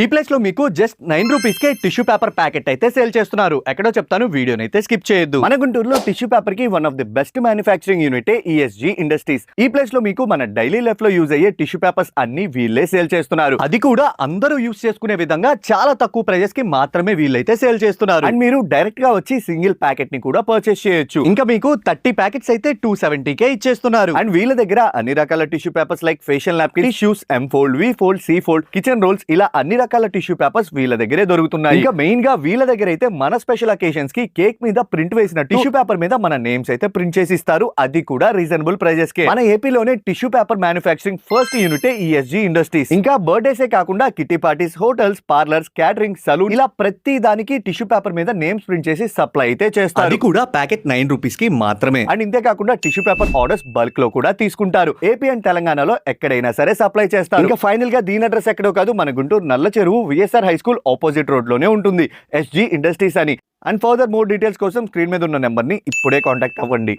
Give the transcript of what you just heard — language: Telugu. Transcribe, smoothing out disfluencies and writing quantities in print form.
ఈ ప్లేస్ లో మీకు జస్ట్ 9 రూపీస్ కే టిష్యూ పేపర్ ప్యాకెట్ అయితే సేల్ చేస్తున్నారు. ఎక్కడో చెప్తాను, వీడియోని అయితే స్కిప్ చేయొద్దు. మన గుంటూరులో టిష్యూ పేపర్ కి one of the best manufacturing unit ESG industries. ఈ ప్లేస్ లో మీకు మన డైలీ లైఫ్ లో యూజ్ అయ్యే టిష్యూ పేపర్స్ అన్ని వీళ్ళే సేల్ చేస్తున్నారు. అది కూడా అందరూ యూజ్ చేసుకునే విధంగా చాలా తక్కువ ప్రైజెస్ కి మాత్రమే వీళ్ళైతే సేల్ చేస్తున్నారు. అండ్ మీరు డైరెక్ట్ గా వచ్చి సింగిల్ ప్యాకెట్ ని కూడా పర్చేస్ చేయొచ్చు. ఇంకా మీకు 30 ప్యాకెట్స్ అయితే 270 కే ఇచ్చేస్తున్నారు. అండ్ వీళ్ళ దగ్గర అన్ని రకాల tissue papers like facial napkin, tissues, M fold, V fold, C fold, kitchen rolls, ఇలా అన్ని రకాల టిష్యూ పేపర్స్ వీళ్ళ దగ్గరే దొరుకుతున్నాయి. ఇంకా మెయిన్ గా వీళ్ళ దగ్గర అయితే మన స్పెషల్ అకేషన్స్ కి కేక్ మీద ప్రింట్ వేసిన టిష్యూ పేపర్ మీద మన నేమ్స్ అయితే ప్రింట్ చేసి ఇస్తారు. అది కూడా రీజనబుల్ ప్రైజెస్ కే. మన ఏపీలోనే tissue paper manufacturing first unit ESG industries. ఇంకా బర్త్డేసే కాకుండా kitty parties, hotels, parlours, catering, salon, ఇలా ప్రతి దానికి టిష్యూ పేపర్ మీద నేమ్స్ ప్రింట్ చేసి సప్లై అయితే చేస్తారు. అది కూడా ప్యాకెట్ 9 రూపీస్ కి మాత్రమే. అండ్ ఇంతే కాకుండా టిష్యూ పేపర్ ఆర్డర్స్ బల్క్ లో కూడా తీసుకుంటారు. ఏపీ అండ్ తెలంగాణలో ఎక్కడైనా సరే సప్లై చేస్తారు. ఇంకా ఫైనల్ గా దీని అడ్రస్ ఎక్కడో కాదు, మన గుంటూరు నల్ల చెరువు VSR high school opposite road లోనే ఉంటుంది ఎస్జీ ఇండస్ట్రీస్ అని. అండ్ ఫర్దర్ మోర్ డీటెయిల్స్ కోసం స్క్రీన్ మీద ఉన్న నెంబర్ ని ఇప్పుడే కాంటాక్ట్ అవ్వండి.